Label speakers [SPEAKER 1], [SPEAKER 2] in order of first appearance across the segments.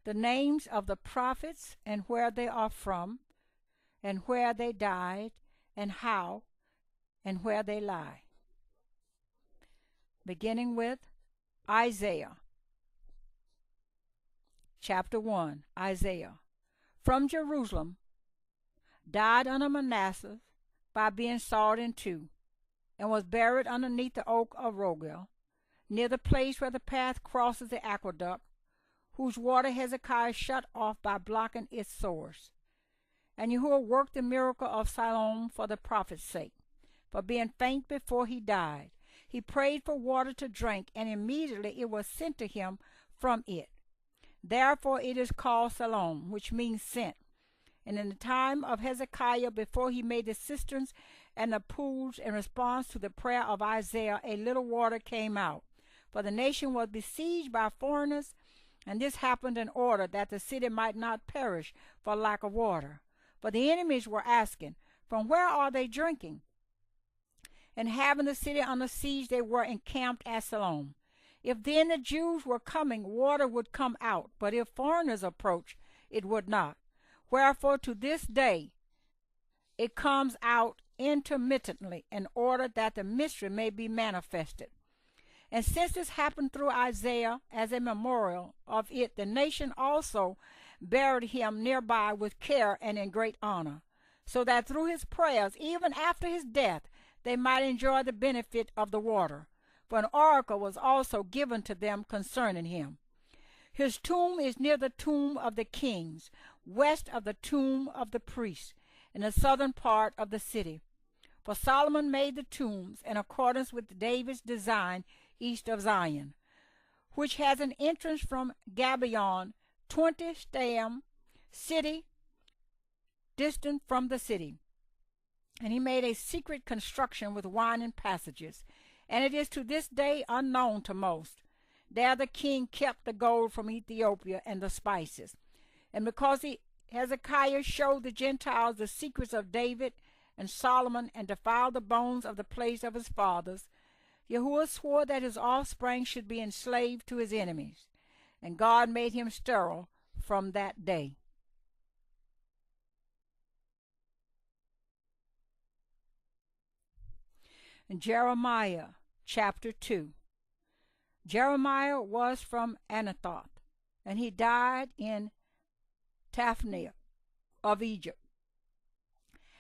[SPEAKER 1] the names of the prophets and where they are from, and where they died, and how, and where they lie. Beginning with Isaiah. Chapter 1, Isaiah. From Jerusalem, died under Manasseh by being sawed in two, and was buried underneath the oak of Rogel, near the place where the path crosses the aqueduct, whose water Hezekiah shut off by blocking its source. And Yahuwah worked the miracle of Siloam for the prophet's sake, for being faint before he died. He prayed for water to drink, and immediately it was sent to him from it. Therefore it is called Siloam, which means sent. And in the time of Hezekiah, before he made the cisterns and the pools, in response to the prayer of Isaiah, a little water came out. For the nation was besieged by foreigners, and this happened in order that the city might not perish for lack of water. For the enemies were asking, from where are they drinking? And having the city under siege, they were encamped at Siloam. If then the Jews were coming, water would come out, but if foreigners approached, it would not. Wherefore to this day it comes out intermittently, in order that the mystery may be manifested. And since this happened through Isaiah as a memorial of it, the nation also buried him nearby with care and in great honor, so that through his prayers, even after his death, they might enjoy the benefit of the water. For an oracle was also given to them concerning him. His tomb is near the tomb of the kings, west of the tomb of the priests, in the southern part of the city. For Solomon made the tombs in accordance with David's design east of Zion, which has an entrance from Gabaon, 20 stam, city distant from the city. And he made a secret construction with winding passages, and it is to this day unknown to most. There the king kept the gold from Ethiopia and the spices. And because Hezekiah showed the Gentiles the secrets of David and Solomon, and defiled the bones of the place of his fathers, Yahuwah swore that his offspring should be enslaved to his enemies, and God made him sterile from that day. And Jeremiah chapter 2. Jeremiah was from Anathoth, and he died in Taphnath of Egypt,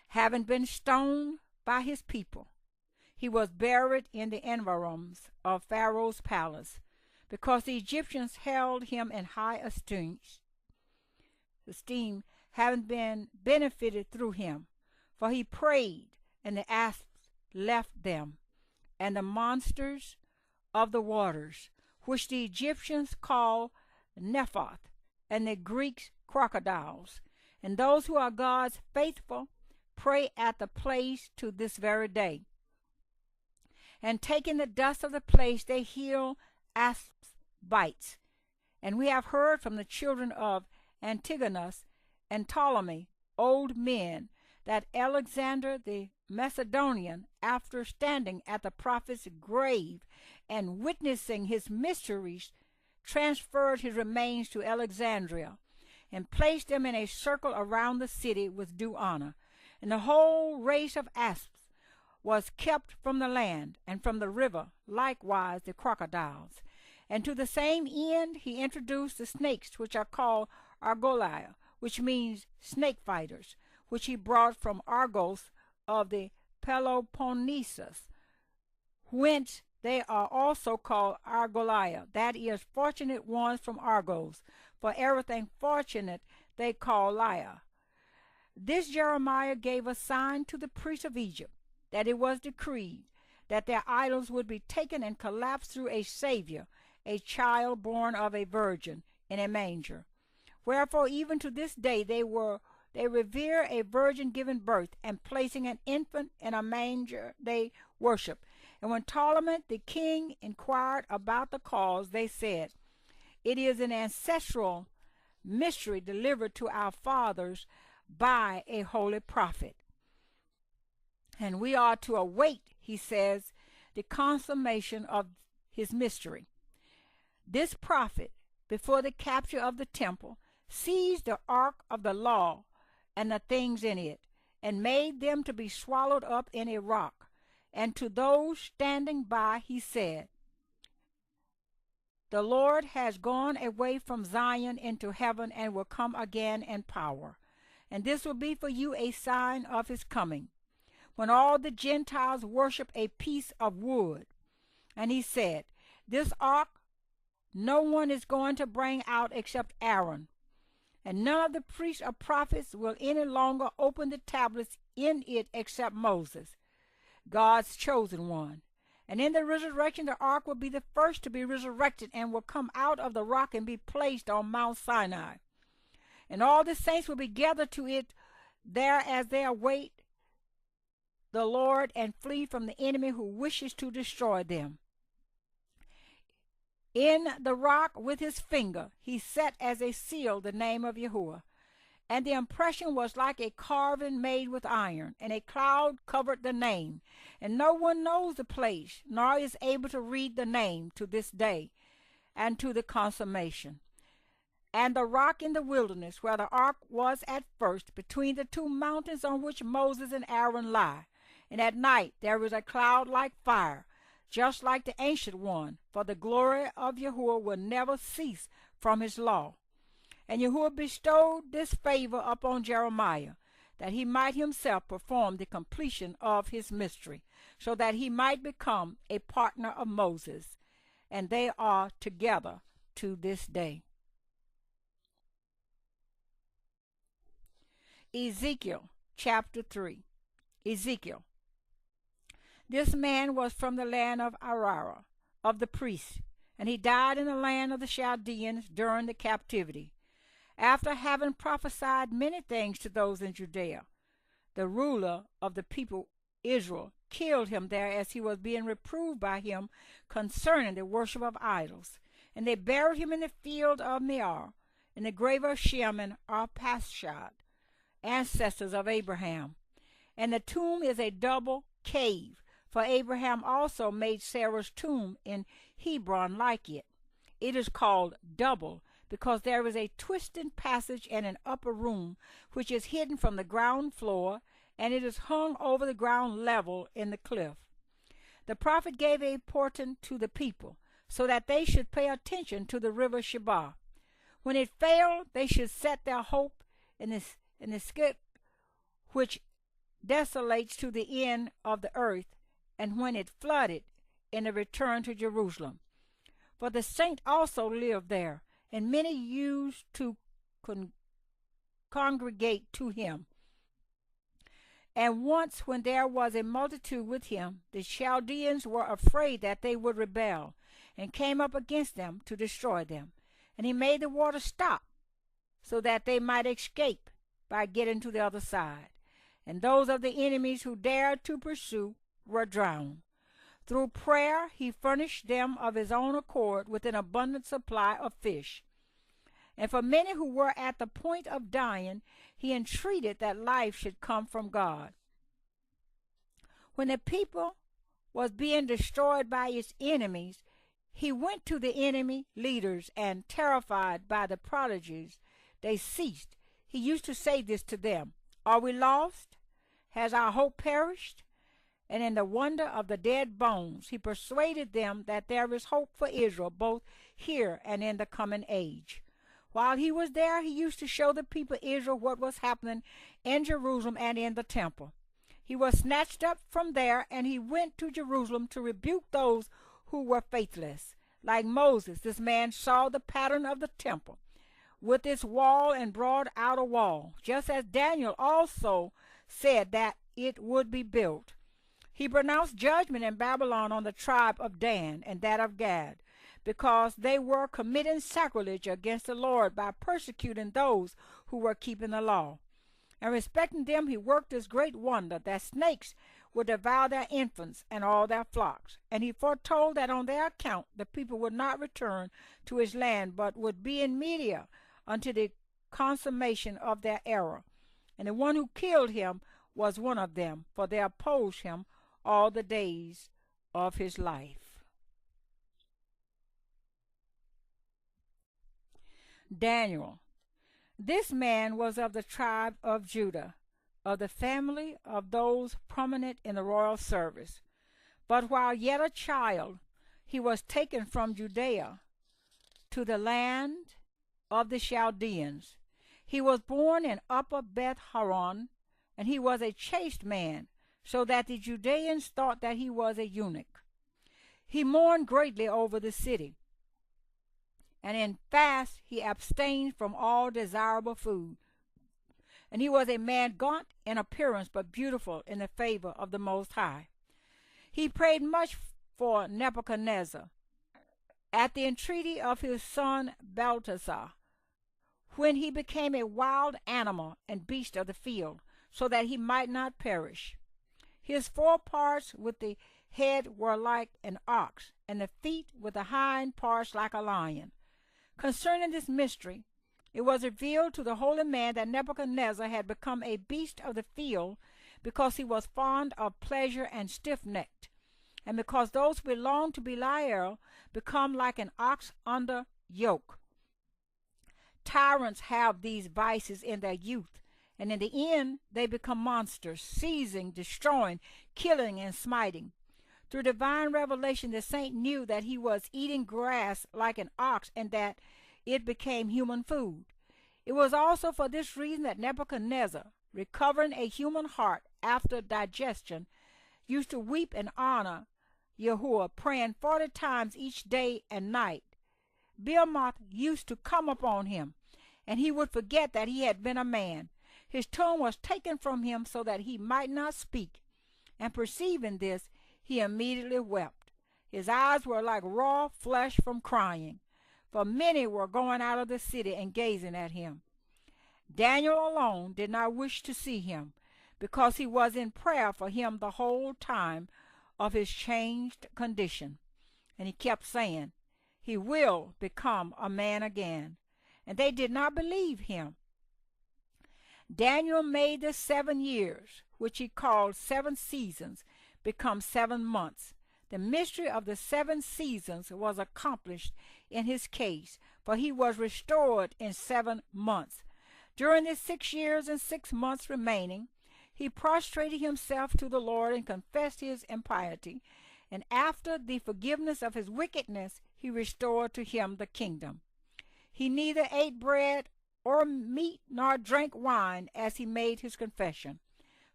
[SPEAKER 1] having been stoned by his people. He was buried in the environs of Pharaoh's palace, because the Egyptians held him in high esteem, having been benefited through him. For he prayed, and the asps left them, and the monsters of the waters, which the Egyptians call Nephoth, and the Greeks crocodiles. And those who are God's faithful pray at the place to this very day. And taking the dust of the place, they heal asps' bites. And we have heard from the children of Antigonus and Ptolemy, old men, that Alexander the Macedonian, after standing at the prophet's grave and witnessing his mysteries, transferred his remains to Alexandria, and placed them in a circle around the city with due honor. And the whole race of asps was kept from the land, and from the river likewise the crocodiles. And to the same end he introduced the snakes, which are called Argoliah, which means snake fighters, which he brought from Argos of the Peloponnesus, whence they are also called Argoliah, that is, fortunate ones from Argos, for everything fortunate they call Liah. This Jeremiah gave a sign to the priests of Egypt, that it was decreed that their idols would be taken and collapsed through a Savior, a child born of a virgin in a manger. Wherefore even to this day they revere a virgin giving birth, and placing an infant in a manger they worship. And when Ptolemy the king inquired about the cause, they said, it is an ancestral mystery delivered to our fathers by a holy prophet. And we are to await, he says, the consummation of his mystery. This prophet before the capture of the temple, seized the ark of the law and the things in it, and made them to be swallowed up in a rock. And to those standing by he said, The Lord has gone away from Zion into heaven, and will come again in power. And this will be for you a sign of his coming, when all the Gentiles worship a piece of wood. And he said, This ark no one is going to bring out except Aaron, and none of the priests or prophets will any longer open the tablets in it except Moses, God's chosen one. And in the resurrection the ark will be the first to be resurrected, and will come out of the rock and be placed on Mount Sinai. And all the saints will be gathered to it there as they await the Lord, and flee from the enemy who wishes to destroy them. In the rock with his finger he set as a seal the name of Yahuwah. And the impression was like a carving made with iron, and a cloud covered the name. And no one knows the place, nor is able to read the name to this day, and to the consummation. And the rock in the wilderness, where the ark was at first, between the two mountains on which Moses and Aaron lie. And at night there is a cloud like fire, just like the ancient one, for the glory of Yahuwah will never cease from his law. And Yahuwah bestowed this favor upon Jeremiah, that he might himself perform the completion of his mystery, so that he might become a partner of Moses. And they are together to this day. Ezekiel chapter 3. Ezekiel. This man was from the land of Arara, of the priests, and he died in the land of the Chaldeans during the captivity, after having prophesied many things to those in Judea. The ruler of the people Israel killed him there as he was being reproved by him concerning the worship of idols. And they buried him in the field of Mear, in the grave of Shem and Arpachshad, ancestors of Abraham. And the tomb is a double cave, for Abraham also made Sarah's tomb in Hebron like it. It is called double, because there is a twisting passage and an upper room, which is hidden from the ground floor, and it is hung over the ground level in the cliff. The prophet gave a portent to the people, so that they should pay attention to the river Sheba. When it failed, they should set their hope in the skip which desolates to the end of the earth, and when it flooded, in the return to Jerusalem. For the saint also lived there, and many used to congregate to him. And once, when there was a multitude with him, the Chaldeans were afraid that they would rebel, and came up against them to destroy them. And he made the water stop, so that they might escape by getting to the other side. And those of the enemies who dared to pursue were drowned. Through prayer he furnished them of his own accord with an abundant supply of fish. And for many who were at the point of dying, he entreated that life should come from God. When the people was being destroyed by its enemies, he went to the enemy leaders, and terrified by the prodigies they ceased. He used to say this to them, Are we lost? Has our hope perished? And in the wonder of the dead bones, he persuaded them that there is hope for Israel, both here and in the coming age. While he was there, he used to show the people of Israel what was happening in Jerusalem and in the temple. He was snatched up from there, and he went to Jerusalem to rebuke those who were faithless. Like Moses, this man saw the pattern of the temple, with its wall and broad outer wall, just as Daniel also said that it would be built. He pronounced judgment in Babylon on the tribe of Dan and that of Gad, because they were committing sacrilege against the Lord by persecuting those who were keeping the law. And respecting them he worked this great wonder, that snakes would devour their infants and all their flocks. And he foretold that on their account the people would not return to his land, but would be in Media unto the consummation of their error. And the one who killed him was one of them, for they opposed him all the days of his life. Daniel. This man was of the tribe of Judah, of the family of those prominent in the royal service. But while yet a child, he was taken from Judea to the land of the Chaldeans. He was born in Upper Beth Horon, and he was a chaste man, so that the Judeans thought that he was a eunuch. He mourned greatly over the city, and in fast he abstained from all desirable food. And he was a man gaunt in appearance, but beautiful in the favor of the Most High. He prayed much for Nebuchadnezzar at the entreaty of his son Belteshazzar, when he became a wild animal and beast of the field, so that he might not perish. His foreparts with the head were like an ox, and the feet with the hind parts like a lion. Concerning this mystery, it was revealed to the holy man that Nebuchadnezzar had become a beast of the field because he was fond of pleasure and stiff-necked, and because those who belong to Belial become like an ox under yoke. Tyrants have these vices in their youth, and in the end they become monsters, seizing, destroying, killing, and smiting. Through divine revelation, the saint knew that he was eating grass like an ox, and that it became human food. It was also for this reason that Nebuchadnezzar, recovering a human heart after digestion, used to weep and honor Yahuwah, praying 40 times each day and night. Behemoth used to come upon him, and he would forget that he had been a man. His tongue was taken from him so that he might not speak, and perceiving this, he immediately wept. His eyes were like raw flesh from crying, for many were going out of the city and gazing at him. Daniel alone did not wish to see him, because he was in prayer for him the whole time of his changed condition. And he kept saying, "He will become a man again." And they did not believe him. Daniel made the 7 years, which he called 7 seasons, become 7 months. The mystery of the 7 seasons was accomplished in his case, for he was restored in 7 months. During the 6 years and 6 months remaining, he prostrated himself to the Lord and confessed his impiety, and after the forgiveness of his wickedness, he restored to him the kingdom. He neither ate bread or meat nor drank wine as he made his confession,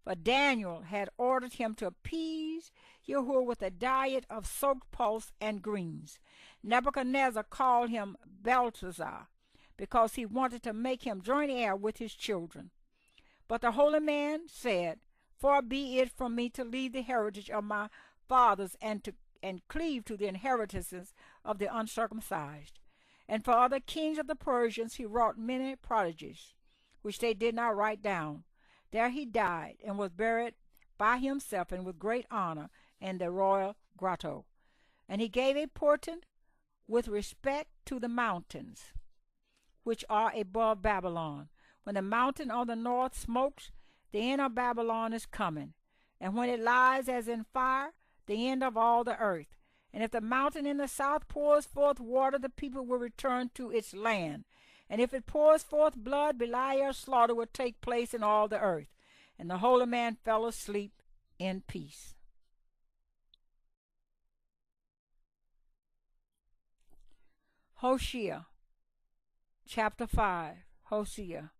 [SPEAKER 1] for Daniel had ordered him to appease Yahuwah with a diet of soaked pulse and greens. Nebuchadnezzar called him Belteshazzar, because he wanted to make him joint heir with his children. But the holy man said, "Far be it from me to leave the heritage of my fathers and cleave to the inheritances of the uncircumcised." And for other kings of the Persians he wrought many prodigies, which they did not write down. There he died, and was buried by himself and with great honor in the royal grotto. And he gave a portent with respect to the mountains, which are above Babylon. When the mountain on the north smokes, the end of Babylon is coming. And when it lies as in fire, the end of all the earth. And if the mountain in the south pours forth water, the people will return to its land. And if it pours forth blood, Belial's slaughter will take place in all the earth. And the holy man fell asleep in peace. Hosea, chapter 5. Hosea.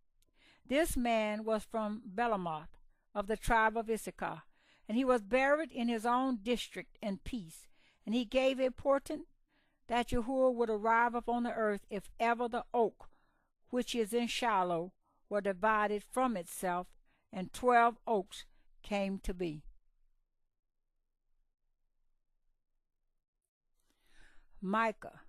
[SPEAKER 1] This man was from Belamoth, of the tribe of Issachar, and he was buried in his own district in peace. And he gave a portent that Yahuwah would arrive upon the earth if ever the oak which is in Shiloh were divided from itself, and 12 oaks came to be. Micah,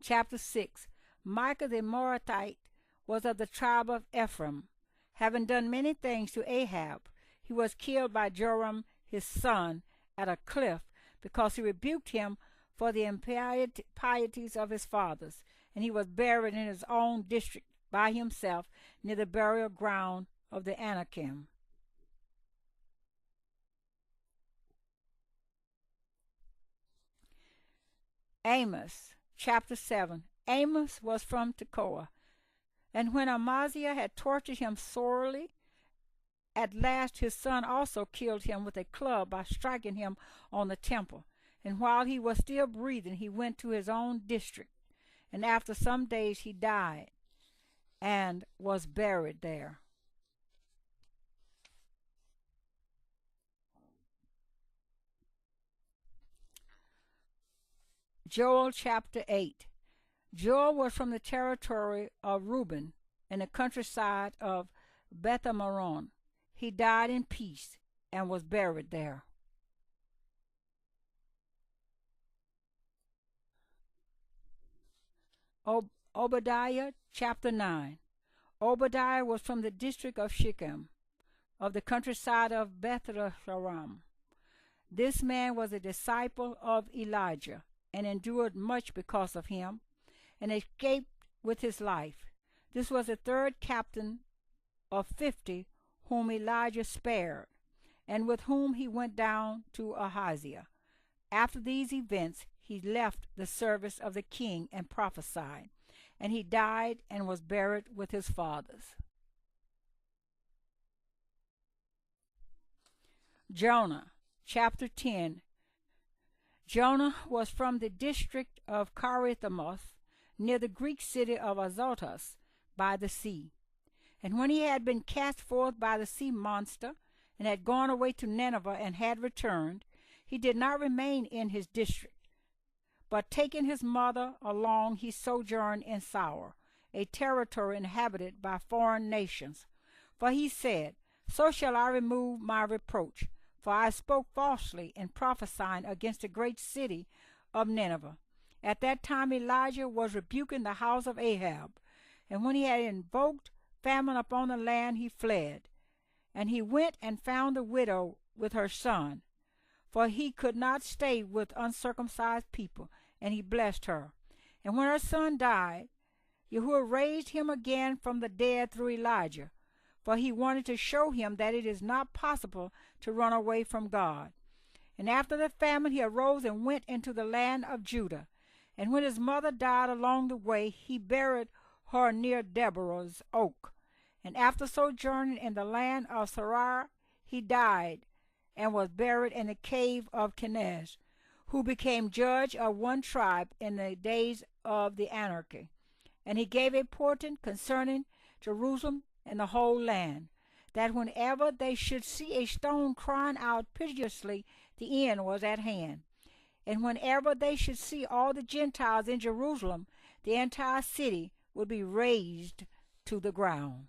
[SPEAKER 1] chapter 6. Micah the Moratite was of the tribe of Ephraim. Having done many things to Ahab, he was killed by Joram his son at a cliff, because he rebuked him for the impieties of his fathers. And he was buried in his own district by himself near the burial ground of the Anakim. Amos, chapter 7. Amos was from Tekoa, And when Amaziah had tortured him sorely, at last his son also killed him with a club by striking him on the temple. And while he was still breathing, he went to his own district. And after some days he died and was buried there. Joel chapter 8. Joel was from the territory of Reuben in the countryside of Beth-Maron. He died in peace and was buried there. Obadiah chapter 9. Obadiah was from the district of Shechem, of the countryside of Beth-Lehem. This man was a disciple of Elijah, and endured much because of him, and escaped with his life. This was the third captain of 50 whom Elijah spared, and with whom he went down to Ahaziah. After these events he left the service of the king and prophesied, and he died and was buried with his fathers. Jonah chapter 10. Jonah was from the district of Carithmoth, near the Greek city of Azotus, by the sea. And when he had been cast forth by the sea monster, and had gone away to Nineveh, and had returned, he did not remain in his district, but taking his mother along, he sojourned in Sour, a territory inhabited by foreign nations. For he said, So shall I remove my reproach, for I spoke falsely in prophesying against the great city of Nineveh. At that time Elijah was rebuking the house of Ahab, and when he had invoked famine upon the land, he fled. And he went and found the widow with her son, for he could not stay with uncircumcised people, and he blessed her. And when her son died, Yahuwah raised him again from the dead through Elijah, for he wanted to show him that it is not possible to run away from God. And after the famine he arose and went into the land of Judah. And when his mother died along the way, he buried her near Deborah's oak. And after sojourning in the land of Sarar, he died and was buried in the cave of Kenaz, who became judge of one tribe in the days of the anarchy. And he gave a portent concerning Jerusalem and the whole land, that whenever they should see a stone crying out piteously, the end was at hand. And whenever they should see all the Gentiles in Jerusalem, the entire city would be razed to the ground.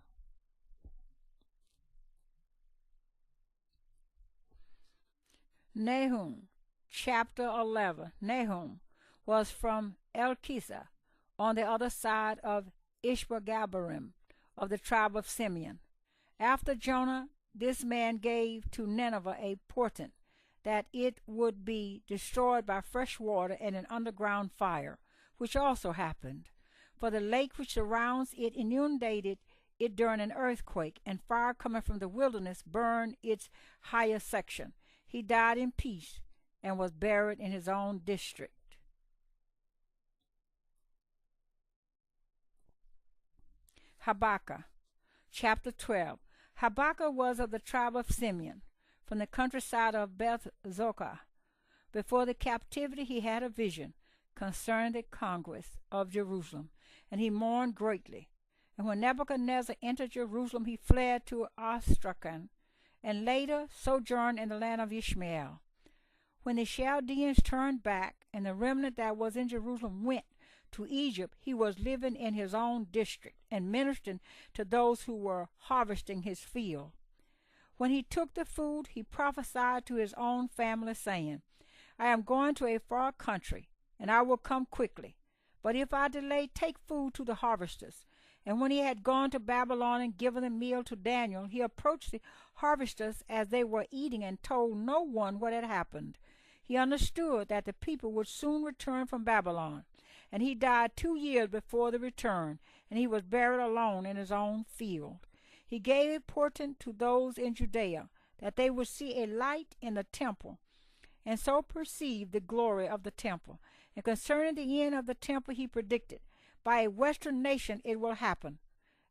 [SPEAKER 1] Nahum chapter 11. Nahum was from Elkisa, on the other side of Ishbagabarim, of the tribe of Simeon. After Jonah, this man gave to Nineveh a portent that it would be destroyed by fresh water and an underground fire, which also happened. For the lake which surrounds it inundated it during an earthquake, and fire coming from the wilderness burned its higher section. He died in peace and was buried in his own district. Habakkuk chapter 12. Habakkuk was of the tribe of Simeon, from the countryside of Beth-Zokah. Before the captivity he had a vision concerning the conquest of Jerusalem, and he mourned greatly. And when Nebuchadnezzar entered Jerusalem, he fled to Astrakhan, and later sojourned in the land of Ishmael. When the Chaldeans turned back, and the remnant that was in Jerusalem went to Egypt, he was living in his own district, and ministering to those who were harvesting his field. When he took the food, he prophesied to his own family, saying, I am going to a far country, and I will come quickly. But if I delay, take food to the harvesters. And when he had gone to Babylon and given the meal to Daniel, he approached the harvesters as they were eating, and told no one what had happened. He understood that the people would soon return from Babylon, and he died 2 years before the return, and he was buried alone in his own field. He gave a portent to those in Judea, that they would see a light in the temple, and so perceive the glory of the temple. And concerning the end of the temple he predicted, by a western nation it will happen.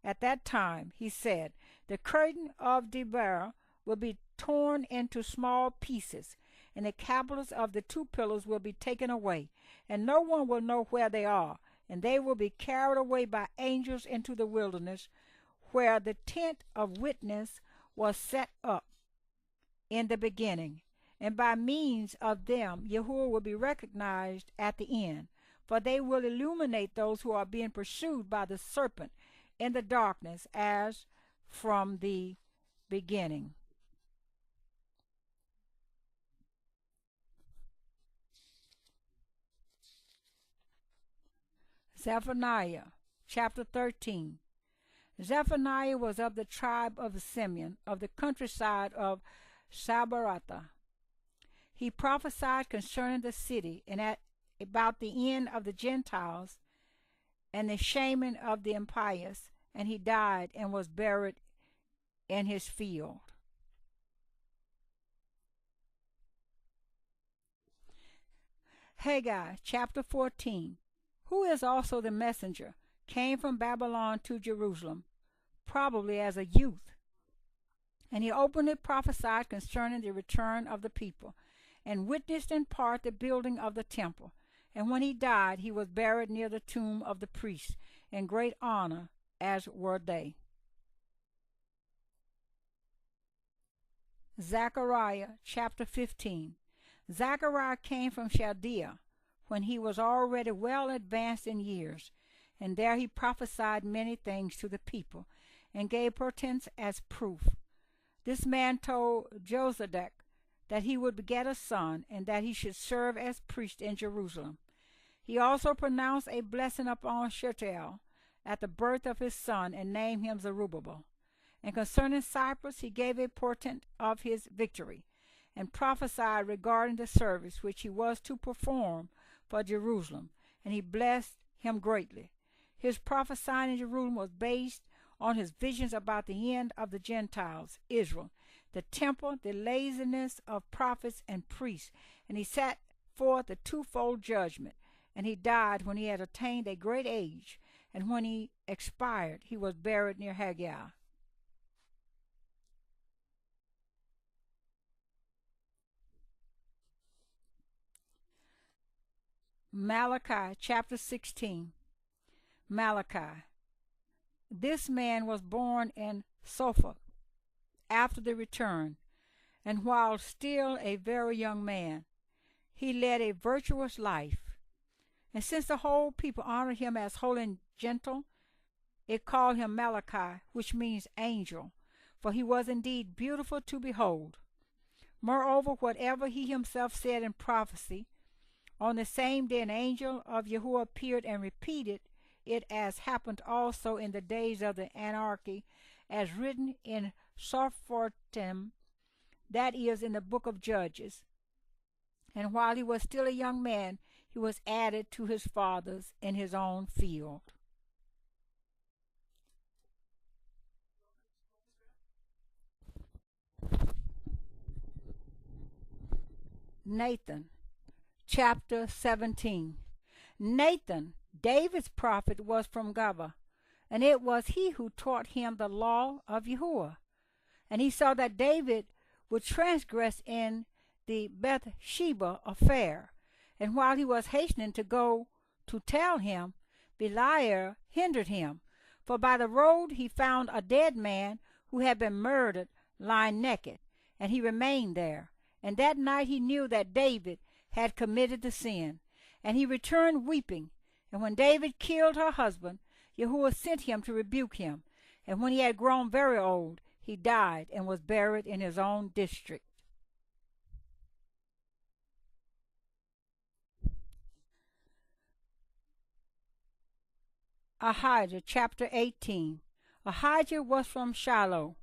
[SPEAKER 1] at that time, he said, the curtain of Debar will be torn into small pieces, and the capitals of the two pillars will be taken away, and no one will know where they are, and they will be carried away by angels into the wilderness, where the tent of witness was set up in the beginning. And by means of them, Yahuwah will be recognized at the end, for they will illuminate those who are being pursued by the serpent in the darkness as from the beginning. Zephaniah chapter 13. Zephaniah was of the tribe of Simeon, of the countryside of Sabaratha. He prophesied concerning the city and about the end of the Gentiles and the shaming of the impious, and he died and was buried in his field. Haggai chapter 14. Who is also the messenger, came from Babylon to Jerusalem, probably as a youth. And he openly prophesied concerning the return of the people, and witnessed in part the building of the temple. And when he died, he was buried near the tomb of the priests, in great honor, as were they. Zechariah chapter 15. Zechariah came from Chaldea, when he was already well advanced in years, and there he prophesied many things to the people, and gave portents as proof. This man told Josedek that he would beget a son, and that he should serve as priest in Jerusalem. He also pronounced a blessing upon Shealtiel at the birth of his son, and named him Zerubbabel. And concerning Cyprus he gave a portent of his victory, and prophesied regarding the service which he was to perform for Jerusalem, and he blessed him greatly. His prophesying in Jerusalem was based on his visions about the end of the Gentiles, Israel, the temple, the laziness of prophets and priests, and he set forth a twofold judgment. And he died when he had attained a great age, and when he expired, he was buried near Haggai. Malachi chapter 16. Malachi. This man was born in Sopha after the return, and while still a very young man, he led a virtuous life. And since the whole people honored him as holy and gentle, it called him Malachi, which means angel, for he was indeed beautiful to behold. Moreover, whatever he himself said in prophecy, on the same day an angel of Yahuwah appeared and repeated it, as happened also in the days of the anarchy, as written in Sophotim, that is, in the book of Judges. And while he was still a young man, he was added to his fathers in his own field. Nathan chapter 17. Nathan, David's prophet, was from Gaba, and it was he who taught him the law of Yahuwah. And he saw that David would transgress in the Bathsheba affair, and while he was hastening to go to tell him, Beliar hindered him, for by the road he found a dead man who had been murdered, lying naked, and he remained there. And that night he knew that David had committed the sin, and he returned weeping. And when David killed her husband, Yahuwah sent him to rebuke him. And when he had grown very old, he died and was buried in his own district. Ahijah chapter 18. Ahijah was from Shiloh,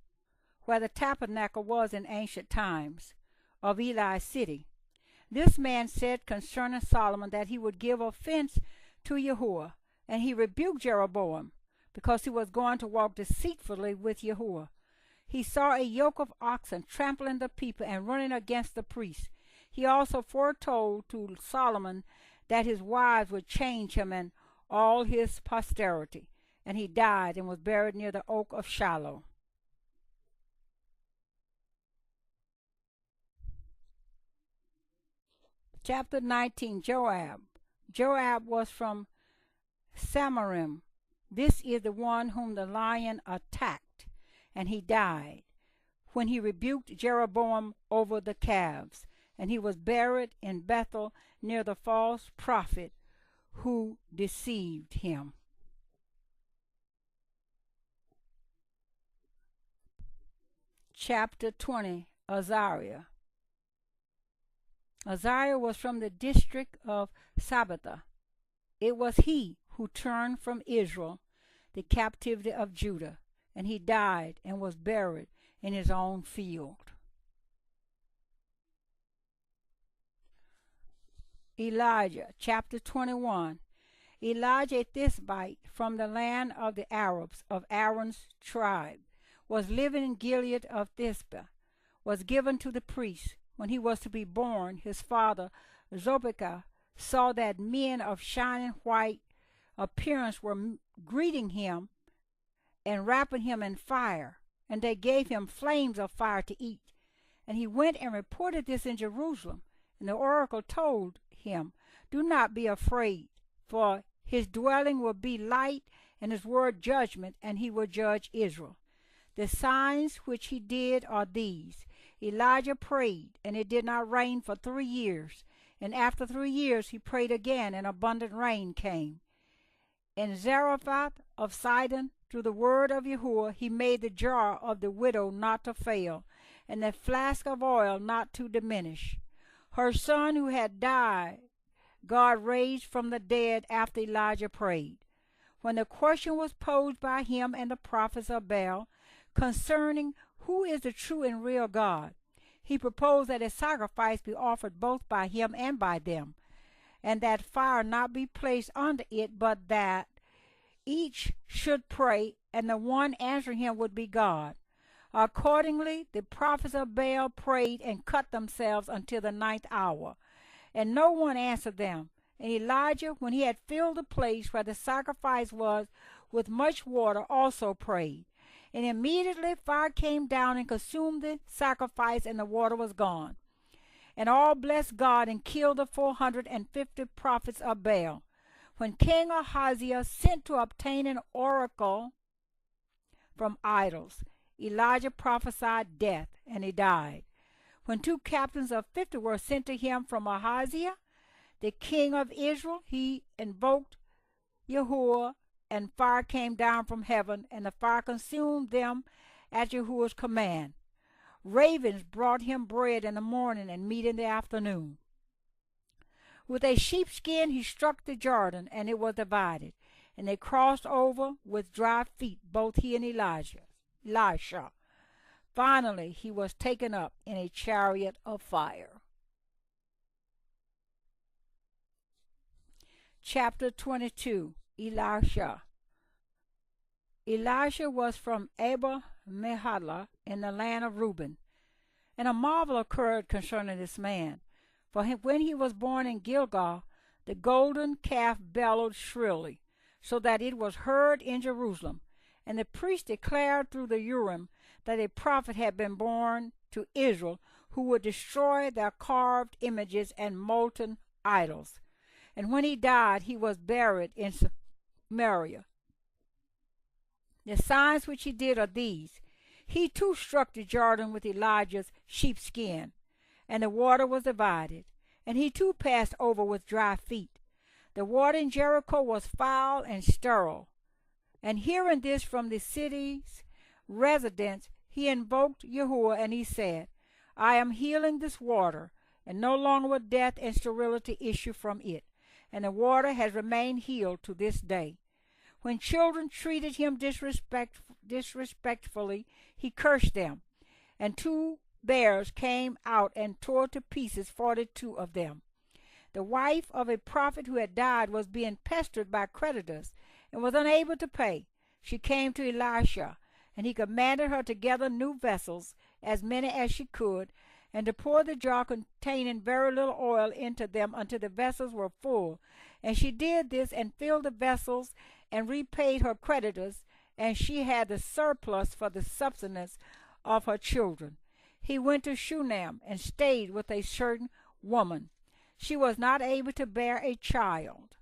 [SPEAKER 1] where the tabernacle was in ancient times, of Eli's city. This man said concerning Solomon that he would give offense to Yahuwah, and he rebuked Jeroboam, because he was going to walk deceitfully with Yahuwah. He saw a yoke of oxen trampling the people and running against the priests. He also foretold to Solomon that his wives would change him and all his posterity, and he died and was buried near the oak of Shiloh. Chapter 19, Joab. Joab was from Samarim. This is the one whom the lion attacked, and he died, when he rebuked Jeroboam over the calves, and he was buried in Bethel near the false prophet who deceived him. Chapter 20, Azariah. Azariah was from the district of Sabbathah. It was he who turned from Israel the captivity of Judah, and he died and was buried in his own field. Elijah, chapter 21. Elijah, a Tishbite from the land of the Arabs of Aaron's tribe, was living in Gilead of Thisbe, was given to the priest. When he was to be born, his father Zedekiah saw that men of shining white appearance were greeting him and wrapping him in fire, and they gave him flames of fire to eat. And he went and reported this in Jerusalem, and the oracle told him, "Do not be afraid, for his dwelling will be light, and his word judgment, and he will judge Israel." The signs which he did are these: Elijah prayed, and it did not rain for 3 years. And after 3 years he prayed again, and abundant rain came. In Zarephath of Sidon, through the word of Yahuwah, he made the jar of the widow not to fail, and the flask of oil not to diminish. Her son who had died, God raised from the dead after Elijah prayed. When the question was posed by him and the prophets of Baal concerning who is the true and real God, he proposed that a sacrifice be offered both by him and by them, and that fire not be placed under it, but that each should pray, and the one answering him would be God. Accordingly, the prophets of Baal prayed and cut themselves until the 9th hour, and no one answered them. And Elijah, when he had filled the place where the sacrifice was with much water, also prayed. And immediately fire came down and consumed the sacrifice, and the water was gone. And all blessed God and killed the 450 prophets of Baal. When King Hosea sent to obtain an oracle from idols, Elijah prophesied death, and he died. When 2 captains of 50 were sent to him from Ahaziah, the king of Israel, he invoked Yahuwah, and fire came down from heaven, and the fire consumed them at Yahuwah's command. Ravens brought him bread in the morning and meat in the afternoon. With a sheepskin he struck the Jordan, and it was divided, and they crossed over with dry feet, both he and Elisha. Finally he was taken up in a chariot of fire. Chapter 22, Elisha. Elisha was from Abel-Meholah in the land of Reuben. And a marvel occurred concerning this man. For when he was born in Gilgal, the golden calf bellowed shrilly, so that it was heard in Jerusalem. And the priest declared through the Urim that a prophet had been born to Israel who would destroy their carved images and molten idols. And when he died, he was buried in Samaria. The signs which he did are these: he too struck the Jordan with Elijah's sheepskin, and the water was divided, and he too passed over with dry feet. The water in Jericho was foul and sterile. And hearing this from the city's residents, he invoked Yahuwah, and he said, "I am healing this water, and no longer will death and sterility issue from it." And the water has remained healed to this day. When children treated him disrespectfully, he cursed them, and 2 bears came out and tore to pieces 42 of them. The wife of a prophet who had died was being pestered by creditors and was unable to pay. She came to Elisha, and he commanded her to gather new vessels, as many as she could, and to pour the jar containing very little oil into them until the vessels were full. And she did this and filled the vessels, and repaid her creditors, and she had the surplus for the subsistence of her children. He went to Shunem and stayed with a certain woman. She was not able to bear a child,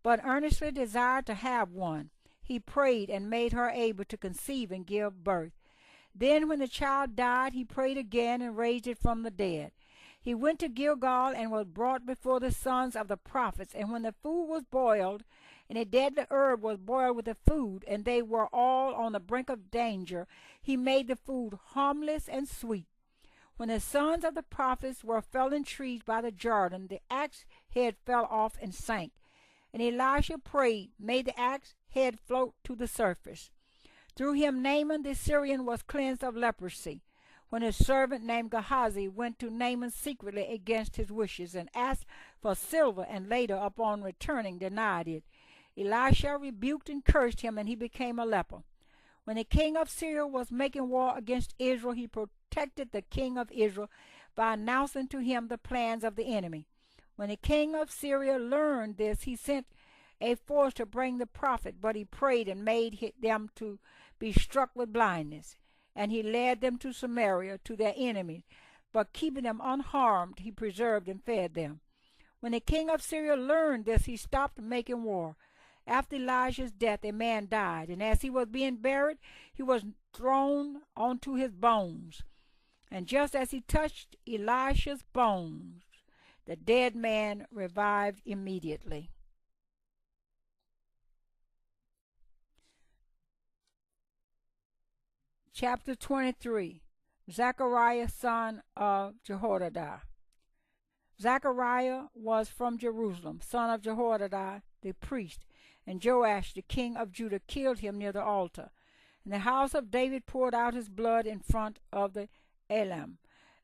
[SPEAKER 1] but earnestly desired to have one. He prayed and made her able to conceive and give birth. Then when the child died, he prayed again and raised it from the dead. He went to Gilgal and was brought before the sons of the prophets. And when the food was boiled, and a deadly herb was boiled with the food, and they were all on the brink of danger, he made the food harmless and sweet. When the sons of the prophets were felling trees by the Jordan, the axe head fell off and sank. And Elisha prayed, made the axe head float to the surface. Through him Naaman the Syrian was cleansed of leprosy. When his servant named Gehazi went to Naaman secretly against his wishes and asked for silver, and later upon returning denied it, Elisha rebuked and cursed him, and he became a leper. When the king of Syria was making war against Israel, he protected the king of Israel by announcing to him the plans of the enemy. When the king of Syria learned this, he sent a force to bring the prophet, but he prayed and made them to be struck with blindness. And he led them to Samaria, to their enemies, but keeping them unharmed, he preserved and fed them. When the king of Syria learned this, he stopped making war. After Elijah's death, a man died, and as he was being buried, he was thrown onto his bones. And just as he touched Elisha's bones, the dead man revived immediately. Chapter 23. Zechariah, son of Jehoiada. Zechariah was from Jerusalem, son of Jehoiada the priest, and Joash the king of Judah killed him near the altar. And the house of David poured out his blood in front of the Elam.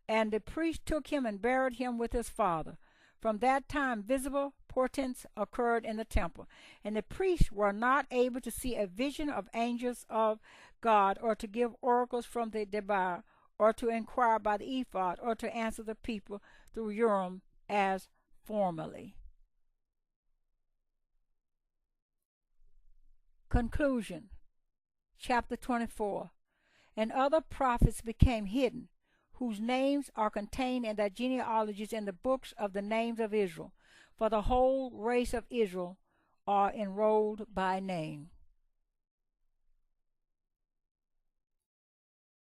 [SPEAKER 1] And the priest took him and buried him with his father. From that time visible portents occurred in the temple, and the priests were not able to see a vision of angels of God, or to give oracles from the Debar, or to inquire by the ephod, or to answer the people through Urim as formerly. Conclusion. Chapter 24. And other prophets became hidden, whose names are contained in their genealogies in the books of the names of Israel, for the whole race of Israel are enrolled by name.